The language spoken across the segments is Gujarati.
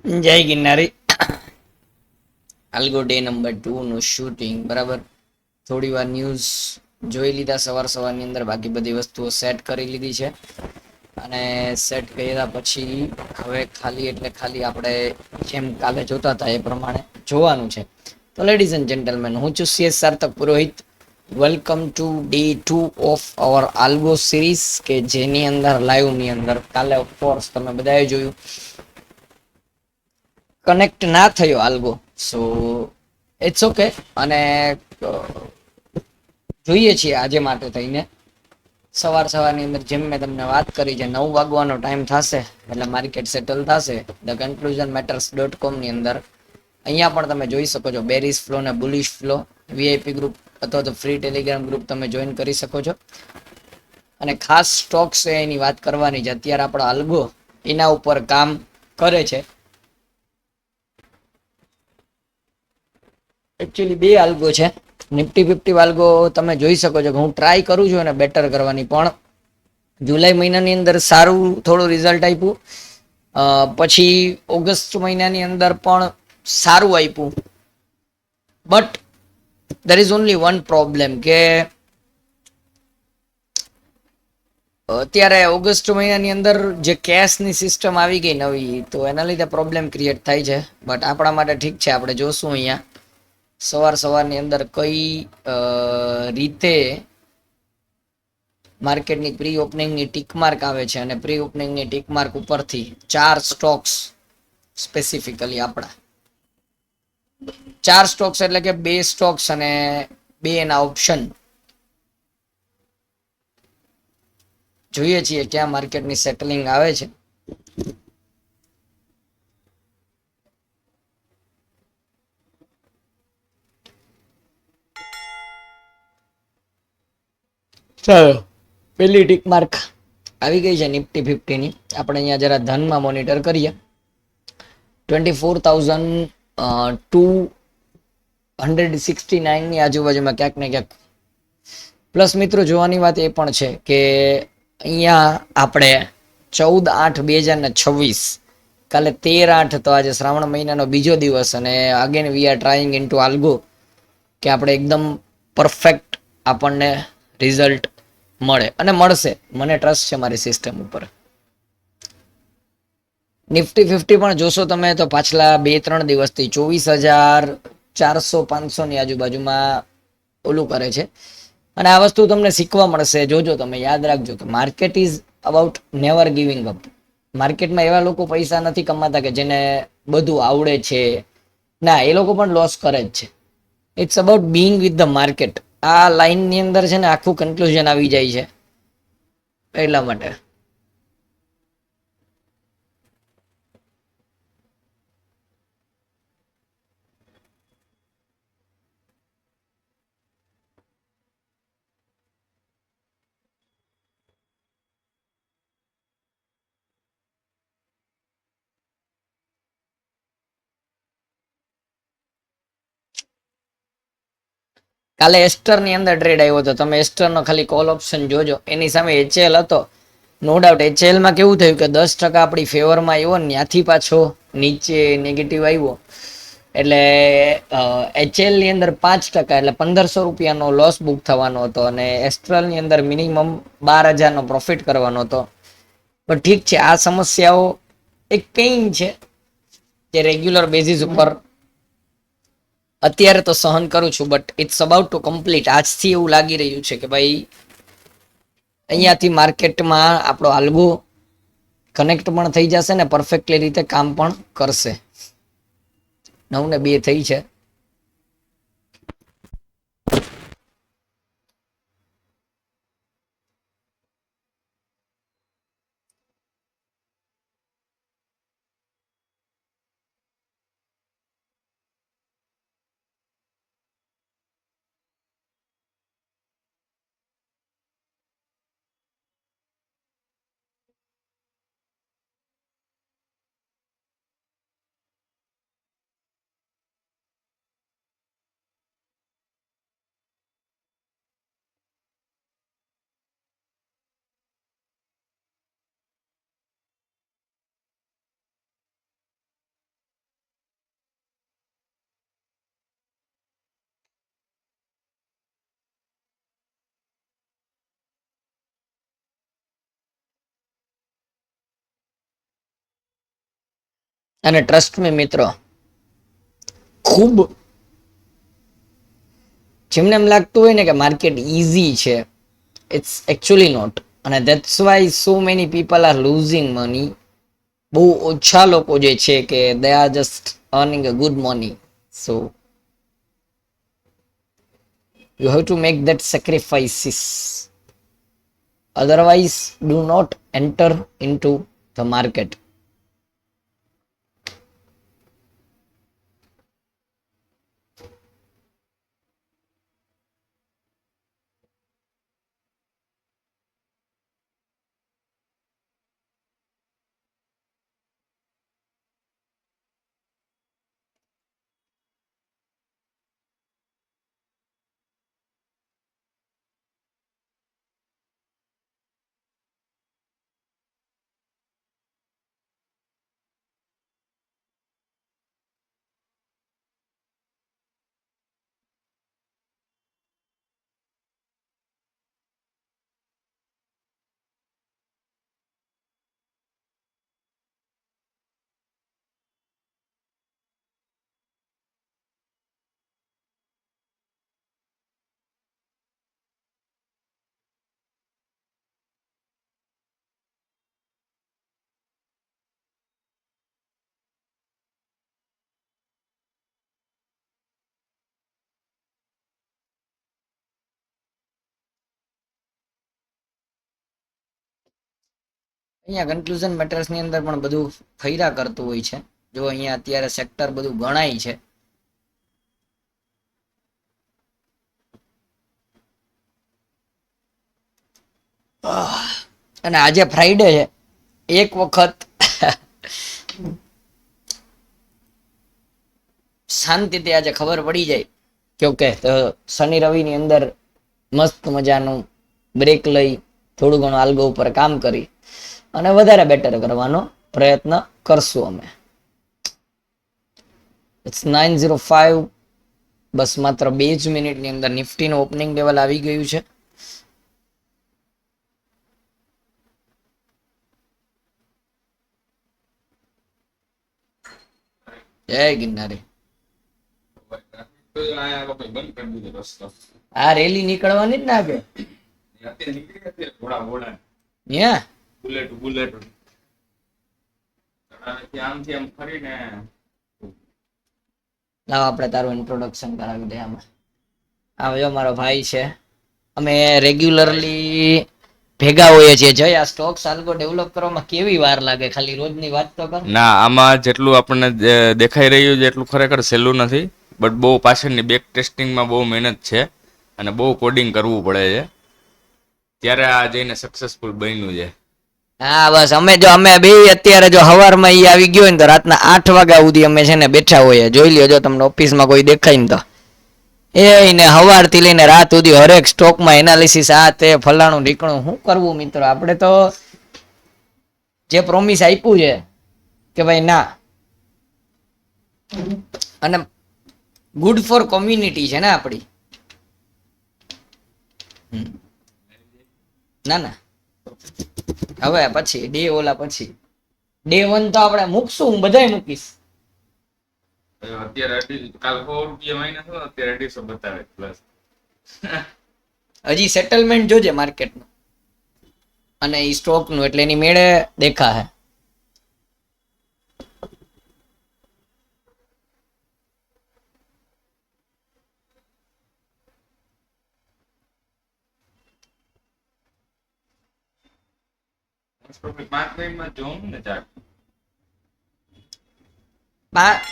જય ગિરનારી. આલ્ગો ડે નંબર 2 નું શૂટિંગ બરાબર. થોડી વાર ન્યૂઝ જોઈ લીધા સવારની અંદર, બાકી બધી વસ્તુઓ સેટ કરી લીધી છે. અને સેટ કર્યા પછી હવે ખાલી એટલે ખાલી આપણે જેમ કાલે જોતા હતા એ પ્રમાણે જોવાનું છે. તો લેડીઝ એન્ડ જેન્ટલમેન, હું છું CS Sarthak Purohit. Welcome to day 2 of our algo series, કે જેની અંદર લાઈવ ની અંદર કાલે ઓફકોર્સ તમે બધાએ જોયું કનેક્ટ ના થયો આલ્ગો, સો ઇટ્સ ઓકે. અને જોઈએ છીએ આજે માટે થઈને સવારની અંદર જેમ મેં તમને વાત કરી છે, 9 વાગવાનો ટાઈમ થશે એટલે માર્કેટ સેટલ થશે. ધ કન્ક્લુઝન મેટર્સ.com ની અંદર અહીંયા પણ તમે જોઈ શકો છો બેરિસ ફ્લો અને બુલિશ ફ્લો. વીઆઈપી ગ્રુપ અથવા તો ફ્રી ટેલિગ્રામ ગ્રુપ તમે જોઈન કરી શકો છો. અને ખાસ સ્ટોક્સ એની વાત કરવાની છે. અત્યારે આપણો આલ્ગો એના ઉપર કામ કરે છે. એકચ્યુઅલી બે આલ્ગો છે. નિફ્ટી 50 આલ્ગો તમે જોઈ શકો છો કે હું ટ્રાય કરું છું અને બેટર કરવાની, પણ જુલાઈ મહિનાની અંદર સારું થોડું રિઝલ્ટ આપ્યું. પછી ઓગસ્ટ મહિનાની અંદર પણ સારું આપ્યું. But there is only one problem કે અત્યારે ઓગસ્ટ મહિનાની અંદર જે કેશની સિસ્ટમ આવી ગઈ નવી, તો એના લીધે પ્રોબ્લેમ ક્રિએટ થાય છે. બટ આપણા માટે ઠીક છે. આપણે જોશું અહીંયા સવારની અંદર કઈ રીતે માર્કેટની પ્રી ઓપનિંગની ટીક માર્ક આવે છે. અને પ્રી ઓપનિંગની ટીક માર્ક ઉપરથી 4 સ્ટોક્સ સ્પેસિફિકલી આપણા 4 સ્ટોક્સ એટલે કે 2 સ્ટોક્સ અને 2 એના ઓપ્શન જોઈએ છીએ ક્યાં માર્કેટની સેટલિંગ આવે છે. ચાલો, પેલી ટીક માર્ક આવી ગઈ છે નિફ્ટી 50 ની. આપણે અહીંયા જરા ધનમાં મોનિટર કરીએ. 24,269 ની આજુબાજુમાં ક્યાંક ને ક્યાંક પ્લસ. મિત્રો જોવાની વાત એ પણ છે કે અહીંયા આપણે 14/8/2026, કાલે 13/8, તો આજે શ્રાવણ મહિનાનો બીજો દિવસ, અને again we are trying in to algo કે આપણે એકદમ પરફેક્ટ આપણને રિઝલ્ટ મળે અને મળશે. મને ટ્રસ્ટ છે મારી સિસ્ટમ ઉપર. નિફ્ટી 50 પણ જોશો તમે તો પાછલા 2-3 દિવસથી 24,400-500 ની આજુબાજુમાં ઓલું કરે છે. અને આ વસ્તુ તમને શીખવા મળશે. જોજો, તમે યાદ રાખજો કે market is about never giving up. માર્કેટમાં એવા લોકો પૈસા નથી કમાતા કે જેને બધું આવડે છે. ના, એ લોકો પણ લોસ કરે જ છે. It's about being with the market. આ લાઈન ની અંદર છે ને આખું કન્ક્લુઝન આવી જાય છે. એટલા માટે કાલે એસ્ટર ની અંદર ટ્રેડ આવ્યો હતો. તમે એસ્ટર નો ખાલી કોલ ઓપ્શન જોજો. એની સામે એચએલ હતો. નો ડાઉટ એચએલમાં કેવું થયું કે 10% આપણી ફેવરમાં આવ્યો ને ત્યાંથી પાછો નીચે નેગેટિવ આવ્યો. એટલે એચએલ ની અંદર 5%, એટલે 1,500 રૂપિયાનો લોસ બુક થવાનો હતો. અને એસ્ટ્રલ ની અંદર મિનિમમ 12,000 નો પ્રોફિટ કરવાનો હતો. પણ ઠીક છે, આ સમસ્યાઓ એક પેઇન છે જે રેગ્યુલર બેઝિસ ઉપર અત્યારે તો સહન કરું છું. But it's about to complete. આજથી એવું લાગી રહ્યું છે કે ભાઈ અહીંયાથી માર્કેટમાં આપણો આલ્ગો કનેક્ટ પણ થઈ જશે ને પરફેક્ટલી રીતે કામ પણ કરશે. 9 ને 2 થઈ છે. અને ટ્રસ્ટ મે મિત્રો, ખૂબ જેમને એમ લાગતું હોય ને કે માર્કેટ ઈઝી છે, ઇટ્સ એકચ્યુઅલી નોટ. અને that's why so many people are losing money. બહુ ઓછા લોકો જે છે કે they are just earning a good money. So you have to make that sacrifices, otherwise do not enter into the market. અહીંયા કન્ક્લુઝન મેટર્સ ની અંદર પણ બધું ફૈરા કરતું હોય છે. જો અહીંયા અત્યારે સેક્ટર બધું ગણાય છે. અને આજે ફ્રાઈડે છે, એક વખત શાંતિથી આજે ખબર પડી જાય કે ઓકે તો શનિ રવિ ની અંદર મસ્ત મજાનું બ્રેક લઈ થોડું ઘણું આલ્ગો ઉપર કામ કરી અને વધારે બેટર કરવાનો પ્રયત્ન કરશું અમે. ઇટ્સ 9:05. બસ માત્ર 2 જ મિનિટની અંદર નિફ્ટીનું ઓપનિંગ લેવલ આવી ગયું છે. જય ગિરનારી. આ રેલી નીકળવાની જ ના કે લાવ આપણે તારું ઇન્ટ્રોડક્શન કરાવી દે આમાં. આ જો મારો ભાઈ છે, અમે રેગ્યુલરલી ભેગા હોઈએ છીએ. જય, આ સ્ટોક સાલ્ગો ડેવલપ કરવામાં કેવી વાર લાગે? ખાલી રોજની વાત તો કર. ના, આમાં જેટલું આપણને દેખાઈ રહ્યું છે એટલું ખરેખર સહેલું નથી, બટ બહુ પાછળની બેક ટેસ્ટિંગમાં બહુ મહેનત છે અને બહુ કોડિંગ કરવું પડે છે, ત્યારે આ જઈને સક્સેસફુલ બન્યું છે. હા બસ અમે બે અત્યારે જો હવારમાં ઈ આવી ગયો ને તો રાતના 8 વાગ્યા સુધી અમે છે ને બેઠા હોઈએ. જોઈ લ્યો, જો તમને ઓફિસમાં કોઈ દેખાય ને તો એને હવારથી લઈને રાત સુધી હરેક સ્ટોકમાં એનાલિસિસ, આ તે ફલાણું ઢીકણું. શું કરવું મિત્રો? આપણે તો જે પ્રોમિસ આપ્યું છે કે ભાઈ ના, અને ગુડ ફોર કોમ્યુનિટી છે ને આપણી. ના ના, હવે પછી ડે ઓલા પછી ડે 1 તો આપણે મૂકશું, હું બધાય મૂકીશ. અત્યારે કાલ ₹100 અત્યારે 250 બતાવે પ્લસ. હજી સેટલમેન્ટ જોજે માર્કેટનું અને ઈ સ્ટોકનું, એટલે એની મેળે દેખા હે.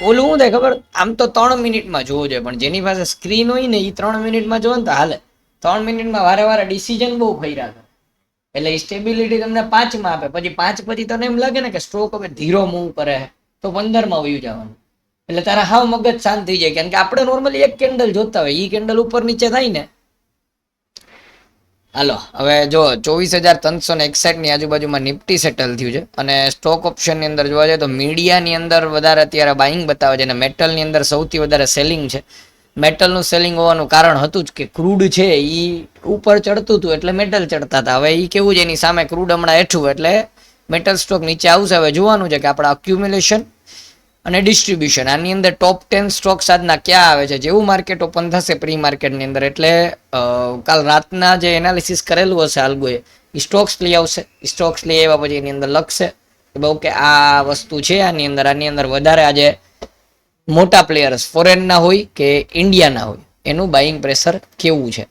ઓલું શું થાય ખબર? આમ તો 3 મિનિટમાં જોવું જોઈએ, પણ જેની પાસે સ્ક્રીન હોય ને એ 3 મિનિટમાં જોવે ને તો હાલે. 3 મિનિટમાં વારે વારે ડિસિઝન બહુ ફર્યા કરે, એટલે એ સ્ટેબિલિટી તમને 5 માં આપે. પછી 5 પછી તને એમ લાગે ને કે સ્ટોક હવે ધીરો મૂવ કરે તો 15 માં વયું જવાનું, એટલે તારા હાવ મગજ શાંત થઈ જાય. કારણ કે આપણે નોર્મલી એક કેન્ડલ જોતા હોય, ઈ કેન્ડલ ઉપર નીચે થાય ને. હાલો હવે જો 24,361 ની આજુબાજુમાં નિફ્ટી સેટલ થયું છે. અને સ્ટોક ઓપ્શન ની અંદર જોવા જાય તો મીડિયાની અંદર વધારે અત્યારે બાઇંગ બતાવે છે અને મેટલની અંદર સૌથી વધારે સેલિંગ છે. મેટલનું સેલિંગ હોવાનું કારણ હતું જ કે ક્રૂડ છે એ ઉપર ચડતું હતું એટલે મેટલ ચડતા હતા. હવે એ કેવું છે, એની સામે ક્રૂડ હમણાં હેઠું એટલે મેટલ સ્ટોક નીચે આવશે. હવે જોવાનું છે કે આપણા અક્યુમ્યુલેશન અને ડિસ્ટ્રીબ્યુશન. આની અંદર ટોપ 10 સ્ટોક્સ આજના ક્યાં આવે છે? જેવું માર્કેટ ઓપન થશે પ્રી માર્કેટની અંદર, એટલે કાલ રાતના જે એનાલિસિસ કરેલું હશે આલ્ગોએ, એ સ્ટોક્સ લઈ આવશે. સ્ટોક્સ લઈ આવ્યા પછી એની અંદર લખશે કે બહુ કે આ વસ્તુ છે આની અંદર વધારે આજે મોટા પ્લેયર્સ ફોરેનના હોય કે ઇન્ડિયાના હોય એનું બાઇંગ પ્રેશર કેવું છે.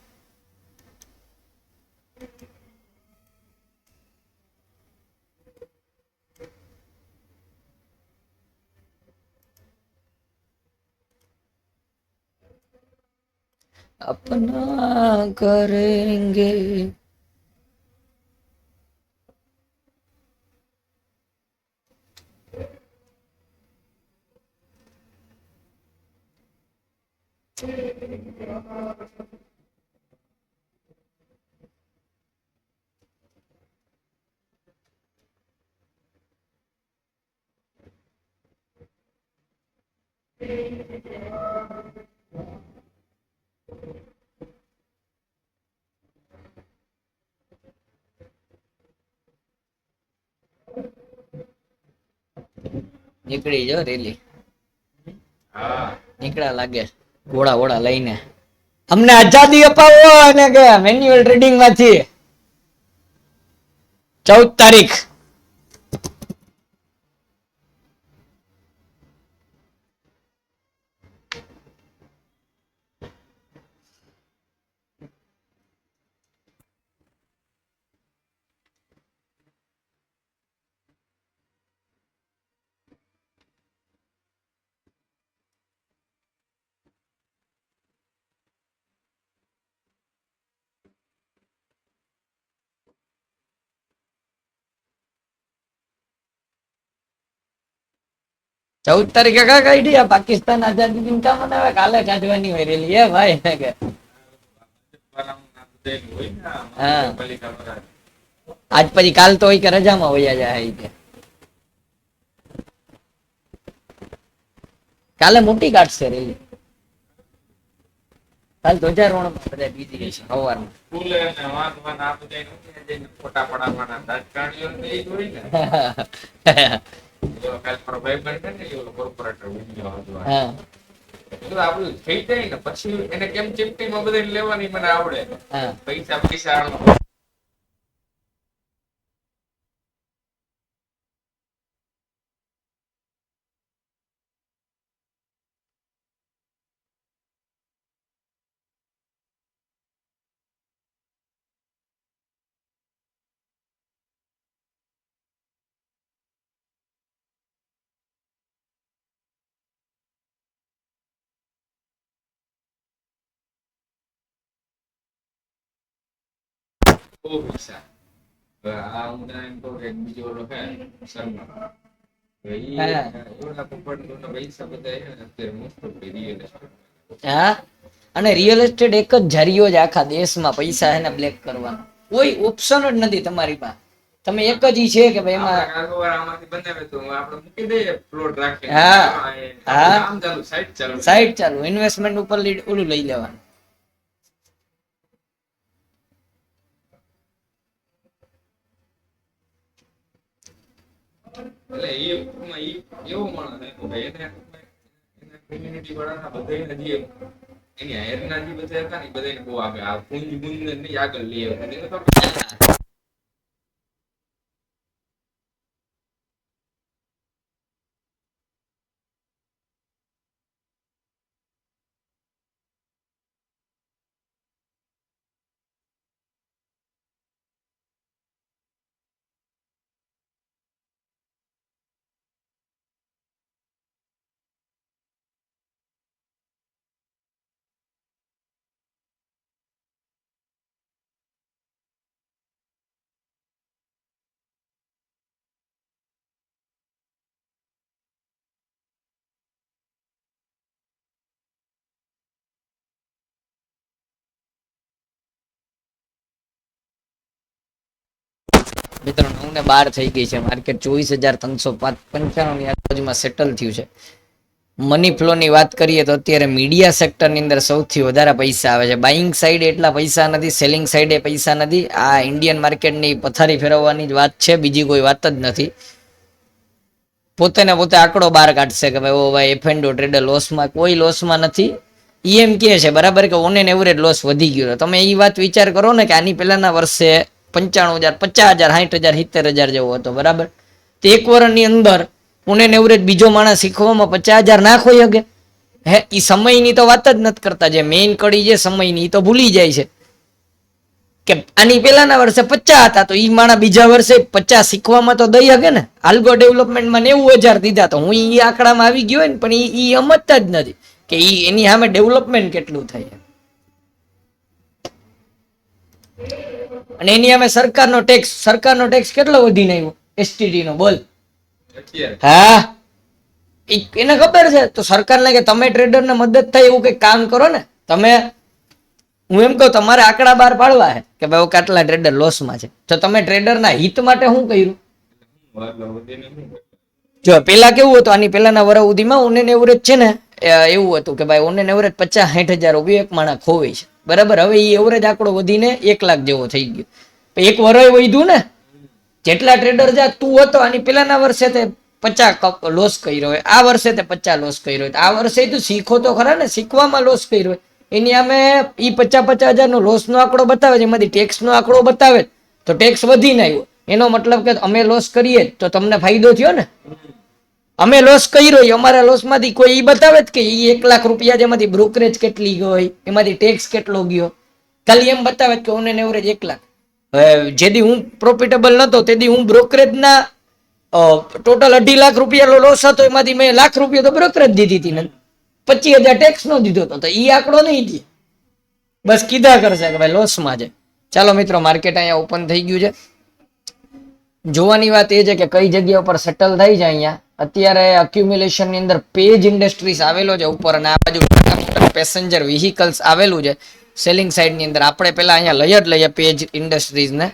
अपना करेंगे નીકળી જો રેલી નીકળ્યા લાગે ઘોડા ઘોડા લઈને. અમને આઝાદી અપાવો અને કે મેન્યુઅલ ટ્રેડિંગ માંથી 14 તારીખ કા કાઢી આ પાકિસ્તાન આઝાદી દિન કા મનાવે? કાલે કાઢવાની હોય રેલી હે ભાઈ કે હા આજ પછી કાલ તો હોય કે રજામાં વયા જાય કે કાલે મોટી કાઢશે રેલી. કાલ ધ્વજારોહણ બધા બીજી રહેશે સવારમાં. ફોટા પડાવવાના રાજકારણીઓ ને એ હોય ને કાલ મારો ભાઈબંધ છે ને એ કોર્પોરેટર હા બધું આપણું થઈ જાય ને પછી એને કેમ ચીપટીમાં બધાને લેવાની મને આવડે. હા પૈસા પૈસા બહુ પૈસા. આ હું તને એમ કહું કે બીજો ઓલો હે શર્મા એવડા પપ્પડ પૈસા બધા હે ને અત્યારે મોસ્ટ ઓફ રિયલ એસ્ટેટ. હા અને રિયલ એસ્ટેટ એક જ જરિયો જ આખા દેશમાં પૈસા હે ને બ્લેક કરવાનો. કોઈ ઓપ્શન જ નથી તમારી પાસે. તમે એક જ ઈ છે કે ભાઈ એમાં આમાંથી બનાવે તો આપણે મૂકી દઈએ પ્લોટ રાખીને. હા હા આમ ચાલુ સાઈડ સાઈડ ચાલુ ઇન્વેસ્ટમેન્ટ ઉપર ઓલું લઈ લેવાનું. એટલે એવો માણસ હે કે ભાઈ એને એના કમ્યુનિટી વાળાના બધાને જે એની હાયરના જે બધા હતા ને બધાને બહુ આગળ આ પુંજ બુંજ ને નહીં આગળ લઈ આવે એને તો મિત્રો 9 ને 12 થઈ ગઈ છે. માર્કેટ 24,395 ની આજુબાજુમાં સેટલ થયું છે. મની ફ્લો ની વાત કરીએ તો અત્યારે મીડિયા સેક્ટર ની અંદર સૌથી વધારે પૈસા આવે છે. બાઇંગ સાઈડ એટલા પૈસા નથી, સેલિંગ સાઈડે પૈસા નથી. આ ઇન્ડિયન માર્કેટની પથારી ફેરવવાની જ વાત છે, બીજી કોઈ વાત જ નથી. પોતે ને પોતે આંકડો બહાર કાઢશે કે ભાઈ ઓ ભાઈ એફએનડો ટ્રેડર લોસમાં, કોઈ લોસમાં નથી. ઈ એમ કહે છે બરાબર કે ઓન એન એવરેજ લોસ વધી ગયો. તમે એ વાત વિચાર કરો ને કે આની પહેલાના વર્ષે 95,000, 50,000, 60,000, 70,000 જેવો હતો બરાબર. તો એક વર્ષની અંદર ઓન એન એવરેજ બીજો માણસ શીખવામાં 50,000 ના ખોઈ શકે? હે, એ સમયની તો વાત જ નથી કરતા. જે મેઇન કડી છે સમયની, તો ભૂલી જાય છે કે આની પહેલાના વર્ષે 50 હતા તો ઈ માણા બીજા વર્ષે 50 શીખવામાં તો દઈ શકે ને. આલ્ગો ડેવલપમેન્ટમાં 90,000 દીધા તો હું ઈ આંકડામાં આવી ગયો હોય ને, પણ ઈ સમજતા જ નથી કે ઈ એની સામે ડેવલપમેન્ટ કેટલું થાય. અને એની સામે સરકારનો ટેક્સ કેટલો વધીને આવ્યો એસટીડી નો, બોલ. હા, એને ખબર છે. તો સરકારને કે તમે ટ્રેડરને મદદ થાય એવું કઈ કામ કરો ને. તમે, હું એમ કહું તમારે આંકડા બહાર પાડવા છે કે ભાઈ કેટલા ટ્રેડર લોસમાં છે, તો તમે ટ્રેડરના હિત માટે શું કર્યું? જો પેલા કેવું હતું, આની પેલાના વર્ષ સુધીમાં ઓન એન એવરેજ છે ને એવું હતું કે ભાઈ ઓન એન એવરેજ 50-60,000 એક માણા ખોવે છે બરાબર. હવે એ એવરેજ આંકડો વધીને 1 લાખ જેવો થઈ ગયો. એક વર્ષ વધ્યું ને, જેટલા ટ્રેડર જા તું હતો આની પેલાના વર્ષે તે 50 લોસ કર્યો હોય, આ વર્ષે તે 50 લોસ કર્યો હોય. આ વર્ષે તું શીખો તો ખરા ને, શીખવામાં લોસ કર્યો હોય. એની સામે ઈ 50,000 નો લોસ નો આંકડો બતાવે છે, એમાંથી ટેક્સ નો આંકડો બતાવે તો ટેક્સ વધીને આવ્યો. એનો મતલબ કે અમે લોસ કરીએ તો તમને ફાયદો થયો ને. અમે લોસ કર્યો, અમારા લોસ માંથી કોઈ ઈ બતાવે કે ઈ 1 લાખ રૂપિયા જેમાંથી બ્રોકરેજ કેટલી ગઈ, એમાંથી ટેક્સ કેટલો ગયો, ખાલી એમ બતાવે કે ઓન એન એવરેજ 1 લાખ. જેથી હું પ્રોફિટેબલ નતો તેથી હું બ્રોકરેજ ના ટોટલ 2.5 લાખ રૂપિયા લોસ હતો, એમાંથી મેં 1 લાખ રૂપિયા તો બ્રોકરેજ દીધી હતી ને 25,000 ટેક્સ નો દીધો હતો. તો ઈ આંકડો નહીં દે, બસ કીધા કરશે કે ભાઈ લોસમાં છે. ચાલો મિત્રો, માર્કેટ અહીંયા ઓપન થઈ ગયું છે. જોવાની વાત એ છે કે કઈ જગ્યા ઉપર સેટલ થઈ જાય. અહીંયા અત્યારે અક્યુમ્યુલેશન ની અંદર પેજ ઇન્ડસ્ટ્રીઝ આવેલો છે ઉપર, અને આ બાજુ પેસેન્જર વ્હીકલ્સ આવેલું છે સેલિંગ સાઈડ ની અંદર. આપણે પેલા અહીંયા લઈ જ લઈએ પેજ ઇન્ડસ્ટ્રીઝ ને,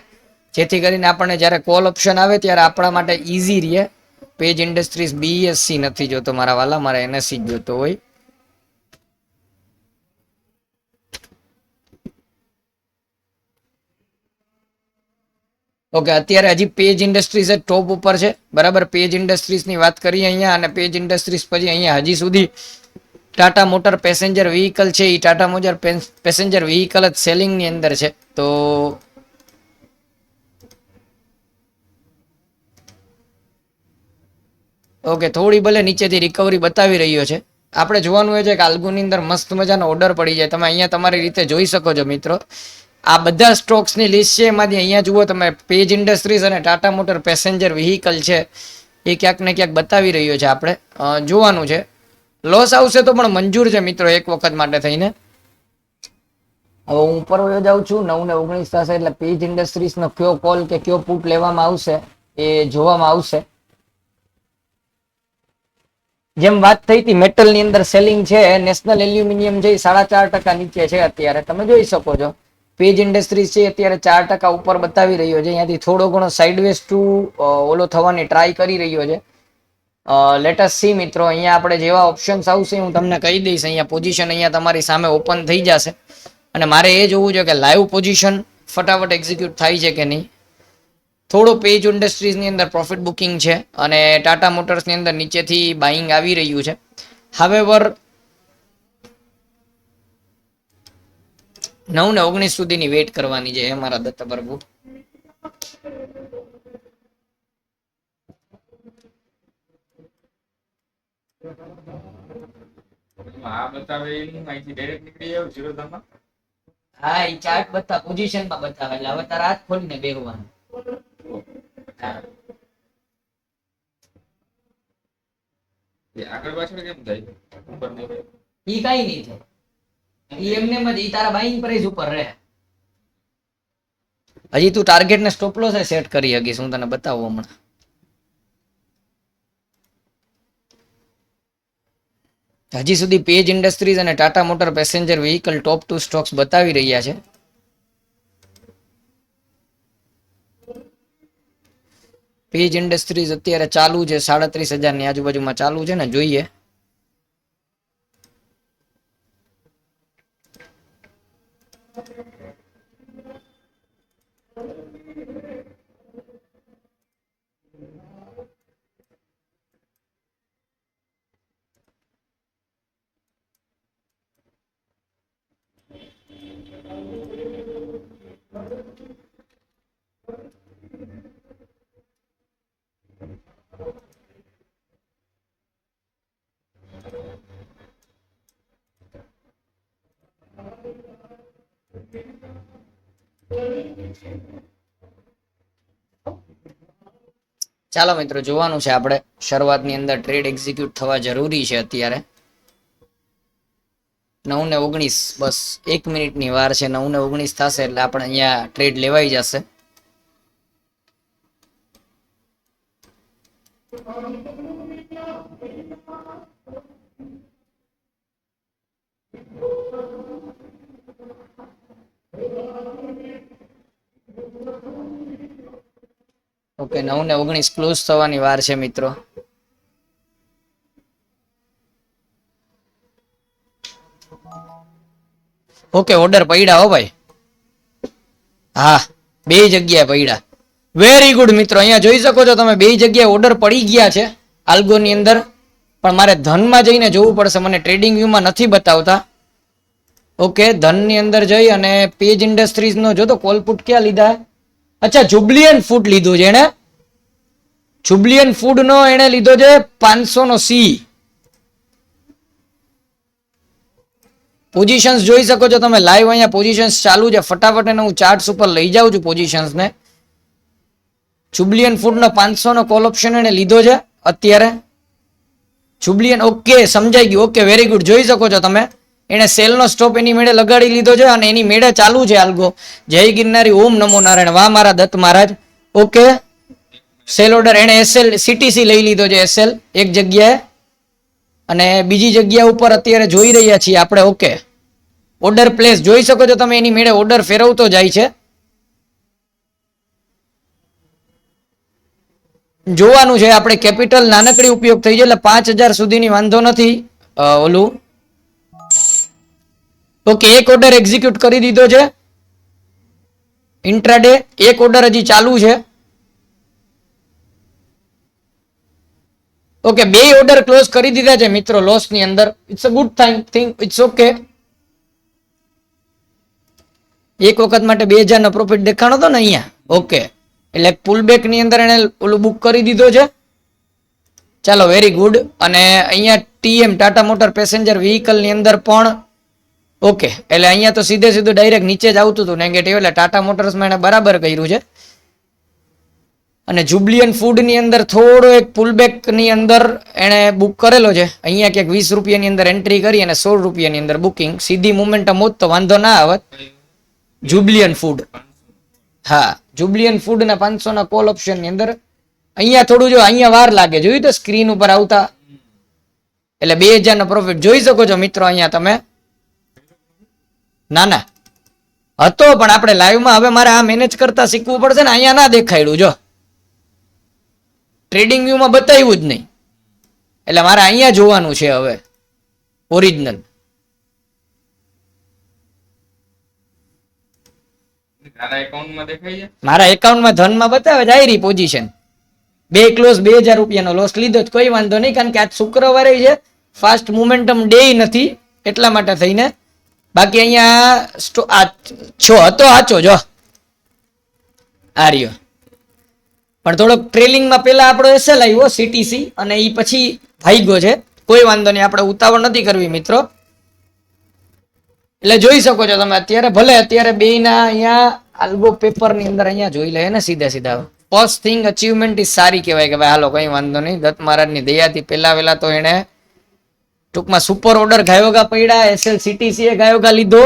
જેથી કરીને આપણને જ્યારે કોલ ઓપ્શન આવે ત્યારે આપણા માટે ઈઝી રહે. પેજ ઇન્ડસ્ટ્રીઝ બીએસસી નથી જોતો મારા વાલા, મારે એનએસસી જ જોતો હોય. ઓકે, અત્યારે હજી પેજ ઇન્ડસ્ટ્રીઝ ટોપ ઉપર છે બરાબર. પેજ ઇન્ડસ્ટ્રીઝ ની વાત કરીએ અહીંયા, અને પેજ ઇન્ડસ્ટ્રીઝ પછી અહીંયા હજી સુધી ટાટા મોટર પેસેન્જર વ્હીકલ છે, એ ટાટા મોટર પેસેન્જર વ્હીકલ જ સેલિંગ ની અંદર છે. તો ઓકે, થોડી ભલે નીચેથી રિકવરી બતાવી રહ્યો છે. આપણે જોવાનું એ છે કે આલ્ગોની અંદર મસ્ત મજાનો ઓર્ડર પડી જાય. તમે અહીંયા તમારી રીતે જોઈ શકો છો મિત્રો. આ બધા સ્ટોક્સની લિસ્ટ છે, એમાંથી અહીંયા જુઓ તમે પેજ ઇન્ડસ્ટ્રીઝ અને ટાટા મોટર પેસેન્જર વ્હીકલ છે એ ક્યાંક ને ક્યાંક બતાવી રહ્યો છે. આપણે જોવાનું છે. લોસ આવશે તો પણ મંજૂર છે મિત્રો, એક વખત માટે થઈને. હવે હું ઉપર વયો જાઉં છું. 9:19 થશે એટલે પેજ ઇન્ડસ્ટ્રીઝ નો કયો કોલ કે કયો પુટ લેવામાં આવશે એ જોવામાં આવશે. જેમ વાત થઈ હતી મેટલ ની અંદર સેલિંગ છે, નેશનલ એલ્યુમિનિયમ છે 4.5% નીચે છે અત્યારે, તમે જોઈ શકો છો. પેજ ઇન્ડસ્ટ્રીઝ છે અત્યારે 4% ઉપર બતાવી રહ્યો છે. અહીંયાથી થોડો ઘણો સાઇડવેઝ ટુ ઓલો થવાની ટ્રાય કરી રહ્યો છે. લેટસ સી મિત્રો. અહીંયા આપણે જેવા ઓપ્શન્સ આવશે હું તમને કહી દઈશ. અહીંયા પોઝિશન અહીંયા તમારી સામે ઓપન થઈ જશે, અને મારે એ જોવું છે કે લાઈવ પોઝિશન ફટાફટ એક્ઝિક્યુટ થાય છે કે નહીં. થોડો પેજ ઇન્ડસ્ટ્રીઝ ની અંદર પ્રોફિટ બુકિંગ છે, અને ટાટા મોટર્સ ની અંદર નીચેથી બાઇંગ આવી રહ્યું છે. હાવેવર 9:19 સુધીની વેટ કરવાની છે મારા દત્ત પ્રભુ. આ બતાવે એનું અહીંથી ડાયરેક્ટ નીકળી જાવ જીરોધામાં. હા, એ ચાર્ટ બતા પોઝિશન માં બતાવે એટલે હવે તારે હાથ ખોલીને બેહવાનું. આગળ પાછળ કેમ થાય ઉપર નીચે? ઈ કઈ નહીં થાય. ઈ એમને જ ઈ તારા બાઇંગ પ્રાઇસ ઉપર રહે. હજી તું ટાર્ગેટ ને સ્ટોપ લોસ સેટ કરી શકીશ, હું તને બતાવું હમણાં. હજી સુધી પેજ ઇન્ડસ્ટ્રીઝ અને ટાટા મોટર પેસેન્જર વ્હીકલ ટોપ 2 સ્ટોક્સ બતાવી રહ્યા છે. પેજ ઇન્ડસ્ટ્રીઝ અત્યારે ચાલુ છે 37,000 ની આજુબાજુમાં ચાલુ છે ને, જોઈએ. ચાલો મિત્રો, જોવાનું છે આપણે. શરૂઆતની અંદર ટ્રેડ એક્ઝિક્યુટ થવા જરૂરી છે અત્યારે. 9:19, બસ 1 મિનિટની વાર છે. 9:19 થશે એટલે આપણે અહીંયા ટ્રેડ લેવાઈ જશે. ઓકે, 9:19 ક્લોઝ થવાની વાર છે મિત્રો. ઓકે, ઓર્ડર પડ્યા હો ભાઈ. હા, 2 જગ્યાએ પડ્યા. વેરી ગુડ મિત્રો, અહીંયા જોઈ શકો છો તમે 2 જગ્યાએ ઓર્ડર પડી ગયા છે આલ્ગોની અંદર. પણ મારે ધનમાં જઈને જોવું પડશે, મને ટ્રેડિંગ વ્યૂમાં નથી બતાવતા. ઓકે, ધનની અંદર જઈ અને પેજ ઇન્ડસ્ટ્રીઝ નો જો તો કોલપુટ ક્યાં લીધા. અચ્છા, જુબલિયન ફૂડ લીધું છે એને. જુબલિયન ફૂડ નો એને લીધો છે 500 નો સી. પોઝિશન્સ જોઈ શકો છો તમે લાઈવ. અહીંયા પોઝિશન્સ ચાલુ છે. ફટાફટ એને હું ચાર્ટ્સ ઉપર લઈ જાઉં છું પોઝિશન્સ ને. જુબલિયન ફૂડ નો 500 નો કોલ ઓપ્શન એને લીધો છે અત્યારે. જુબલિયન, ઓકે સમજાઈ ગયું. Okay, very good. જોઈ શકો છો તમે એને સેલ નો સ્ટોપ એની મેળે લગાડી લીધો છે અને એની મેળે ચાલુ છે આલ્ગો. જય ગિરનારી, ઓમ નમો નારાયણ, વાહ મારા દત્ત મહારાજ. ઓકે, સેલ ઓર્ડર એને એસએલ સીટીસી લઈ લીધો છે. એસએલ એક જગ્યાએ અને બીજી જગ્યા ઉપર અત્યારે જોઈ રહ્યા છીએ આપણે. ઓકે, ઓર્ડર પ્લેસ જોઈ શકો છો તમે એની મેળે ઓર્ડર ફેરવતો જાય છે. જોવાનું છે આપણે. કેપિટલ નાનકડી ઉપયોગ થઈ છે એટલે 5000 સુધીની વાંધો નથી. ઓલું ઓકે, એક ઓર્ડર એક્ઝિક્યુટ કરી દીધો છે ઇન્ટ્રાડે. એક ઓર્ડર હજી ચાલુ છે. ઓકે, 2 ઓર્ડર ક્લોઝ કરી દીધા છે મિત્રો લોસ ની અંદર. It's a good thing, it's okay. એક વખત માટે 2000 નો પ્રોફિટ દેખાણો હતો ને અહીંયા. ઓકે, એટલે પુલબેક ની અંદર એને ઓલું બુક કરી દીધો છે. ચાલો, વેરી ગુડ. અને અહીંયા TM Tata motor passenger vehicle ની અંદર પણ ઓકે, એટલે અહીંયા તો સીધે સીધું ડાયરેક્ટ નીચે જ આવતું હતું નેગેટિવ. એટલે ટાટા મોટર્સમાં એને બરાબર કર્યું છે. અને જુબલિયન ફૂડ ની અંદર થોડો એક પુલબેક ની અંદર એને બુક કરેલો છે. અહીંયા ક્યાંક 20 રૂપિયાની અંદર એન્ટ્રી કરી અને 16 રૂપિયાની અંદર બુકિંગ. સીધી મોમેન્ટમ હોત તો વાંધો ના આવત. જુબલિયન ફૂડ, હા, જુબલિયન ફૂડ ના 500 ના કોલ ઓપ્શન ની અંદર અહીંયા થોડું જો અહીંયા વાર લાગે. જોયું તો સ્ક્રીન ઉપર આવતા. એટલે 2000 નો પ્રોફિટ જોઈ શકો છો મિત્રો અહીંયા તમે. ના ના હતો, પણ આપણે લાઈવમાં હવે મારે આ મેનેજ કરતા શીખવું પડશે ને. અહીંયા ના દેખાડ્યું, જો ટ્રેડિંગ વ્યૂમાં બતાવ્યું જ નહીં. એટલે મારે અહીંયા જોવાનું છે હવે ઓરિજિનલ. મારા એકાઉન્ટમાં ધનમાં બતાવે છે આયરી પોઝિશન. 2 ક્લોઝ 2000 રૂપિયાનો લોસ લીધો. કોઈ વાંધો નહીં, કારણ કે આજ શુક્રવારે છે, ફાસ્ટ મોમેન્ટમ ડે નથી એટલા માટે થઈને. બાકી અહીંયા છો હતો આચો જો આ રહ્યો. પણ થોડોક ટ્રેલિંગમાં પેલા આપણો એસએલ આવ્યો સીટીસી અને એ પછી ભાગ્યો છે. કોઈ વાંધો નહીં, આપણે ઉતાવળ નથી કરવી મિત્રો. એટલે જોઈ શકો છો તમે અત્યારે. ભલે અત્યારે બેયના અહીંયા આલ્ગો પેપર ની અંદર અહીંયા જોઈ લે ને સીધા સીધા. ફર્સ્ટ થિંગ અચીવમેન્ટ ઇઝ સારી કહેવાય કે ભાઈ હાલો કઈ વાંધો નહીં. દત્ત મહારાજની દયાથી પેલા વેલા તો એને ટૂંકમાં સુપર ઓર્ડર ગાયોગા પડ્યા. એસએલ સીટીસી એ ગાયોગા લીધો.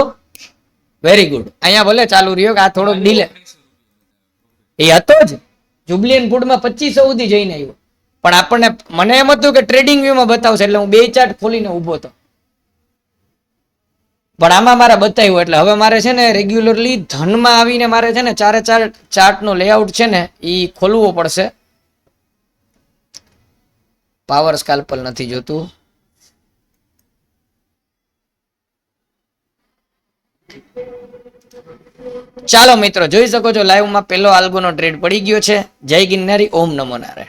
Very good. અહીંયા ભલે ચાલુ રહ્યો કે આ થોડોક ડીલે એ હતો જ. જુબલિયન ફૂડમાં 2500 સુધી જઈને આવ્યો. પણ આપણને મને એમ હતું કે ટ્રેડિંગ વ્યૂમાં બતાવશે એટલે હું 2 ચાર્ટ ખોલીને ઉભો હતો. પણ આમાં મારે બતાવ્યું એટલે હવે મારે છે ને રેગ્યુલરલી ધનમાં આવીને મારે છે ને 4 ચાર્ટ નો લેઆઉટ છે ને એ ખોલવો પડશે. પાવર સ્કાલ્પલ નથી જોતું. ચાલો મિત્રો, જોઈ શકો છો લાઈવમાં પેલો આલ્ગોનો ટ્રેડ પડી ગયો છે. જય ગિરનારી, ઓમ નમો નારાયણ.